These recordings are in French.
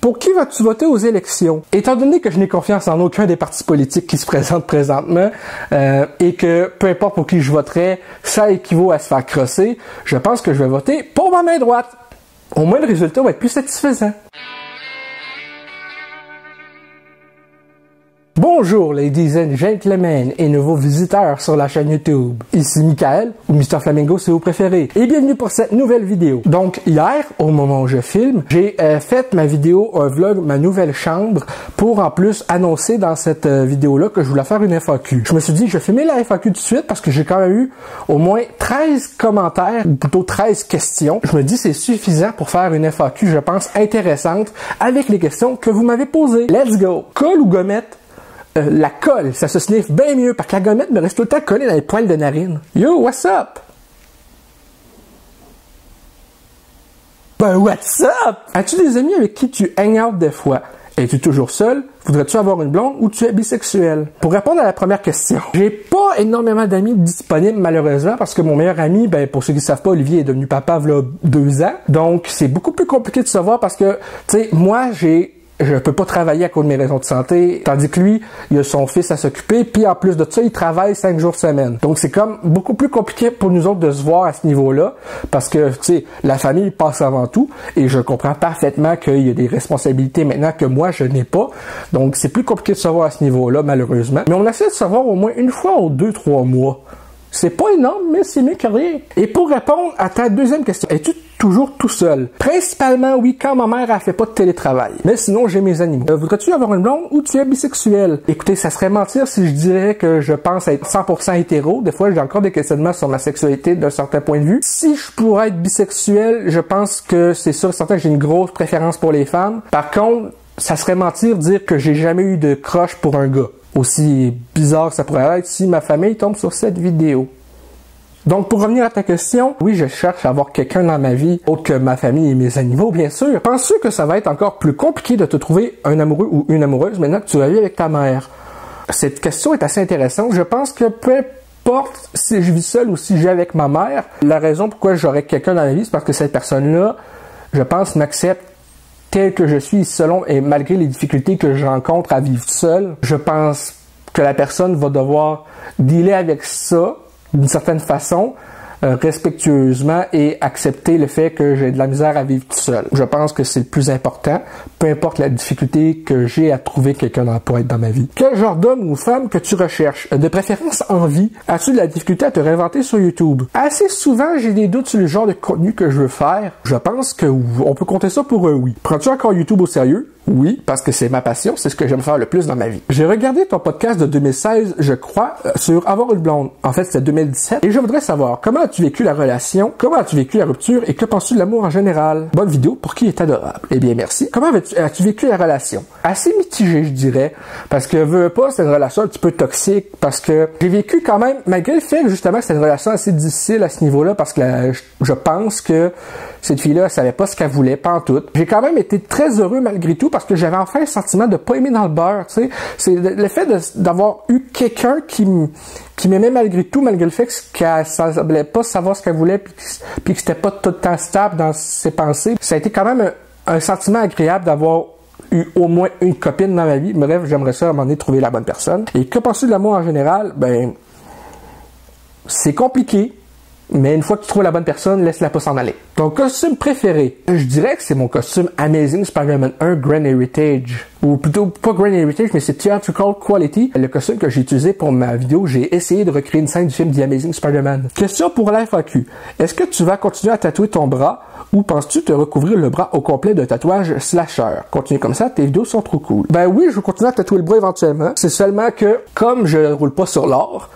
Pour qui vas-tu voter aux élections? Étant donné que je n'ai confiance en aucun des partis politiques qui se présentent présentement et que peu importe pour qui je voterai, ça équivaut à se faire crosser, je pense que je vais voter pour ma main droite. Au moins, le résultat va être plus satisfaisant. Bonjour ladies and gentlemen et nouveaux visiteurs sur la chaîne YouTube. Ici Michael, ou Mr Flamingo si vous préférez, et bienvenue pour cette nouvelle vidéo. Donc hier, au moment où je filme, j'ai fait ma vidéo, un vlog, ma nouvelle chambre, pour en plus annoncer dans cette vidéo-là que je voulais faire une FAQ. Je me suis dit, je vais filmer la FAQ tout de suite parce que j'ai quand même eu au moins 13 commentaires, ou plutôt 13 questions. Je me dis c'est suffisant pour faire une FAQ, je pense, intéressante, avec les questions que vous m'avez posées. Let's go! Colle ou gommette? La colle, ça se sniffe bien mieux parce que la gommette me reste tout le temps collée dans les poils de narine. Yo, what's up? Ben, what's up? As-tu des amis avec qui tu hang out des fois? Es-tu toujours seul? Voudrais-tu avoir une blonde ou tu es bisexuel? Pour répondre à la première question, j'ai pas énormément d'amis disponibles malheureusement parce que mon meilleur ami, ben pour ceux qui ne savent pas, Olivier est devenu papa il y a 2 ans. Donc c'est beaucoup plus compliqué de savoir parce que, tu sais, moi je peux pas travailler à cause de mes raisons de santé, tandis que lui, il a son fils à s'occuper, puis en plus de ça, il travaille 5 jours semaine. Donc c'est comme beaucoup plus compliqué pour nous autres de se voir à ce niveau-là, parce que, tu sais, la famille passe avant tout, et je comprends parfaitement qu'il y a des responsabilités maintenant que moi, je n'ai pas. Donc c'est plus compliqué de se voir à ce niveau-là, malheureusement. Mais on essaie de se voir au moins une fois ou 2-3 mois. C'est pas énorme, mais c'est mieux que rien. Et pour répondre à ta deuxième question, es-tu toujours tout seul? Principalement, oui, quand ma mère, elle fait pas de télétravail. Mais sinon, j'ai mes animaux. Voudrais-tu avoir une blonde ou tu es bisexuel? Écoutez, ça serait mentir si je dirais que je pense être 100% hétéro. Des fois, j'ai encore des questionnements sur ma sexualité d'un certain point de vue. Si je pourrais être bisexuel, je pense que c'est sûr et certain que j'ai une grosse préférence pour les femmes. Par contre, ça serait mentir dire que j'ai jamais eu de crush pour un gars. Aussi bizarre que ça pourrait être si ma famille tombe sur cette vidéo. Donc, pour revenir à ta question, oui, je cherche à avoir quelqu'un dans ma vie, autre que ma famille et mes animaux, bien sûr. Penses-tu que ça va être encore plus compliqué de te trouver un amoureux ou une amoureuse maintenant que tu vas vivre avec ta mère? Cette question est assez intéressante. Je pense que peu importe si je vis seul ou si je vis avec ma mère, la raison pourquoi j'aurais quelqu'un dans la vie, c'est parce que cette personne-là, je pense, m'accepte tel que je suis selon et malgré les difficultés que je rencontre à vivre seul. Je pense que la personne va devoir dealer avec ça d'une certaine façon, respectueusement et accepter le fait que j'ai de la misère à vivre tout seul. Je pense que c'est le plus important, peu importe la difficulté que j'ai à trouver quelqu'un pour être dans ma vie. Quel genre d'homme ou femme que tu recherches? De préférence en vie. As-tu de la difficulté à te réinventer sur YouTube? Assez souvent, j'ai des doutes sur le genre de contenu que je veux faire. Je pense que on peut compter ça pour un oui. Prends-tu encore YouTube au sérieux? Oui, parce que c'est ma passion, c'est ce que j'aime faire le plus dans ma vie. J'ai regardé ton podcast de 2016, je crois, sur avoir une blonde. En fait, c'était 2017. Et je voudrais savoir, comment as-tu vécu la relation? Comment as-tu vécu la rupture? Et que penses-tu de l'amour en général? Bonne vidéo pour qui est adorable. Eh bien, merci. Comment as-tu vécu la relation? Assez mitigé, je dirais. Parce que, veux pas, c'est une relation un petit peu toxique. Parce que j'ai vécu quand même, malgré le fait que justement, c'est une relation assez difficile à ce niveau-là. Parce que je pense que cette fille-là, elle savait pas ce qu'elle voulait, pas en tout. J'ai quand même été très heureux malgré tout parce que j'avais enfin un sentiment de pas aimer dans le beurre, tu sais. C'est le fait d'avoir eu quelqu'un qui m'aimait malgré tout, malgré le fait qu'elle semblait pas savoir ce qu'elle voulait puis que c'était pas tout le temps stable dans ses pensées. Ça a été quand même un sentiment agréable d'avoir eu au moins une copine dans ma vie. Bref, j'aimerais ça à un moment donné trouver la bonne personne. Et que penses-tu de l'amour en général? Ben, c'est compliqué. Mais une fois que tu trouves la bonne personne, laisse-la pas s'en aller. Ton costume préféré? Je dirais que c'est mon costume Amazing Spider-Man 1 Grand Heritage. Ou plutôt, pas Grand Heritage, mais c'est Theatrical Quality. Le costume que j'ai utilisé pour ma vidéo, j'ai essayé de recréer une scène du film The Amazing Spider-Man. Question pour la FAQ. Est-ce que tu vas continuer à tatouer ton bras ou penses-tu te recouvrir le bras au complet de tatouage slasher? Continue comme ça, tes vidéos sont trop cool. Ben oui, je vais continuer à tatouer le bras éventuellement. C'est seulement que, comme je roule pas sur l'or,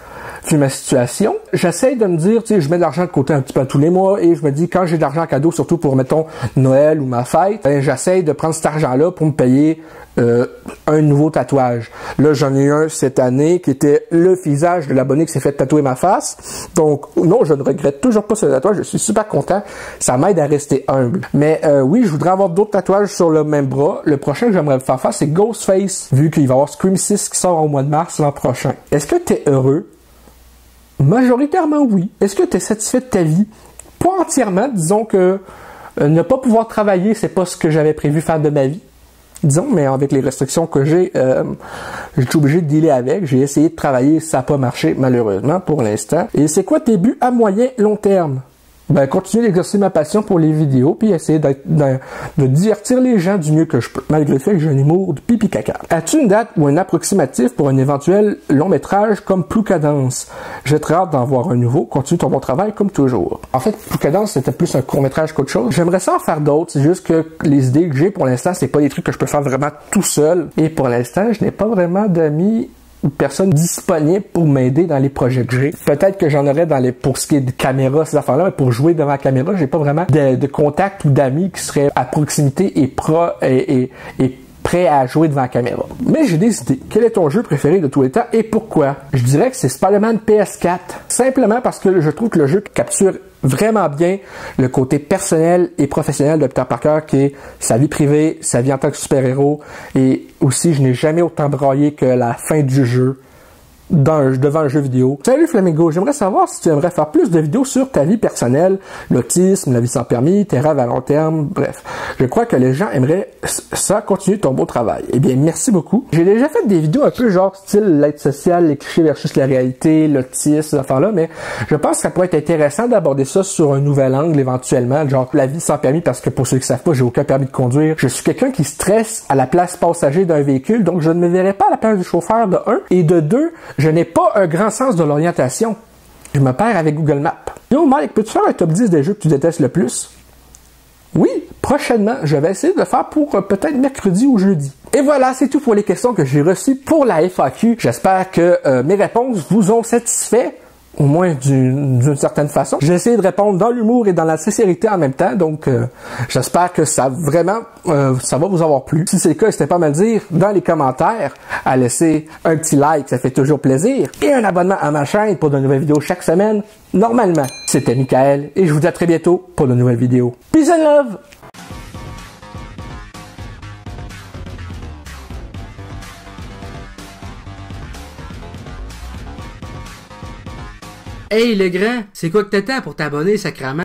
vu ma situation, j'essaie de me dire, tu sais, je mets de l'argent de côté un petit peu tous les mois et je me dis, quand j'ai de l'argent en cadeau, surtout pour, mettons, Noël ou ma fête, ben, j'essaie de prendre cet argent-là pour me payer un nouveau tatouage. Là, j'en ai eu un cette année qui était le visage de l'abonné qui s'est fait tatouer ma face. Donc, non, je ne regrette toujours pas ce tatouage. Je suis super content. Ça m'aide à rester humble. Mais oui, je voudrais avoir d'autres tatouages sur le même bras. Le prochain que j'aimerais faire c'est Ghostface, vu qu'il va y avoir Scream 6 qui sort au mois de mars l'an prochain. Est-ce que tu es heureux? Majoritairement oui. Est-ce que tu es satisfait de ta vie? Pas entièrement. Disons que ne pas pouvoir travailler, c'est pas ce que j'avais prévu faire de ma vie. disons, mais avec les restrictions que j'ai, je suis obligé de dealer avec. J'ai essayé de travailler, ça n'a pas marché, malheureusement, pour l'instant. Et c'est quoi tes buts à moyen, long terme? Ben, continuer d'exercer ma passion pour les vidéos, puis essayer de divertir les gens du mieux que je peux, malgré le fait que j'ai un humour de pipi caca. As-tu une date ou un approximatif pour un éventuel long métrage comme Plou Cadence? J'ai très hâte d'en voir un nouveau. Continue ton bon travail comme toujours. En fait, Plou Cadence, c'était plus un court métrage qu'autre chose. J'aimerais ça en faire d'autres, c'est juste que les idées que j'ai pour l'instant, c'est pas des trucs que je peux faire vraiment tout seul. Et pour l'instant, je n'ai pas vraiment d'amis ou personne disponible pour m'aider dans les projets que j'ai. Peut-être que j'en aurais pour ce qui est de caméra, ces affaires-là, mais pour jouer devant la caméra, j'ai pas vraiment de contact ou d'amis qui seraient à proximité et prêts à jouer devant la caméra. Mais j'ai des idées. Quel est ton jeu préféré de tous les temps et pourquoi? Je dirais que c'est Spider-Man PS4. Simplement parce que je trouve que le jeu capture vraiment bien le côté personnel et professionnel de Peter Parker, qui est sa vie privée, sa vie en tant que super-héros, et aussi je n'ai jamais autant braillé que la fin du jeu devant un jeu vidéo. Salut Flamingo, j'aimerais savoir si tu aimerais faire plus de vidéos sur ta vie personnelle, l'autisme, la vie sans permis, tes rêves à long terme, bref. Je crois que les gens aimeraient ça, continuer ton beau travail. Eh bien, merci beaucoup. J'ai déjà fait des vidéos un peu genre style l'aide sociale, les clichés versus la réalité, l'autisme, ces affaires-là, mais je pense que ça pourrait être intéressant d'aborder ça sur un nouvel angle éventuellement, genre la vie sans permis, parce que pour ceux qui savent pas, j'ai aucun permis de conduire. Je suis quelqu'un qui stresse à la place passager d'un véhicule, donc je ne me verrai pas à la place du chauffeur de 1, et de 2, je n'ai pas un grand sens de l'orientation. Je me perds avec Google Maps. Yo Mike, peux-tu faire un top 10 des jeux que tu détestes le plus? Oui, prochainement, je vais essayer de le faire pour peut-être mercredi ou jeudi. Et voilà, c'est tout pour les questions que j'ai reçues pour la FAQ. J'espère que mes réponses vous ont satisfait, au moins d'une certaine façon. J'ai essayé de répondre dans l'humour et dans la sincérité en même temps, donc j'espère que ça vraiment, ça va vous avoir plu. Si c'est le cas, n'hésitez pas à me le dire dans les commentaires, à laisser un petit like, ça fait toujours plaisir, et un abonnement à ma chaîne pour de nouvelles vidéos chaque semaine, normalement. C'était Michael, et je vous dis à très bientôt pour de nouvelles vidéos. Peace and love! Hey le grand, c'est quoi que t'attends pour t'abonner, sacrément?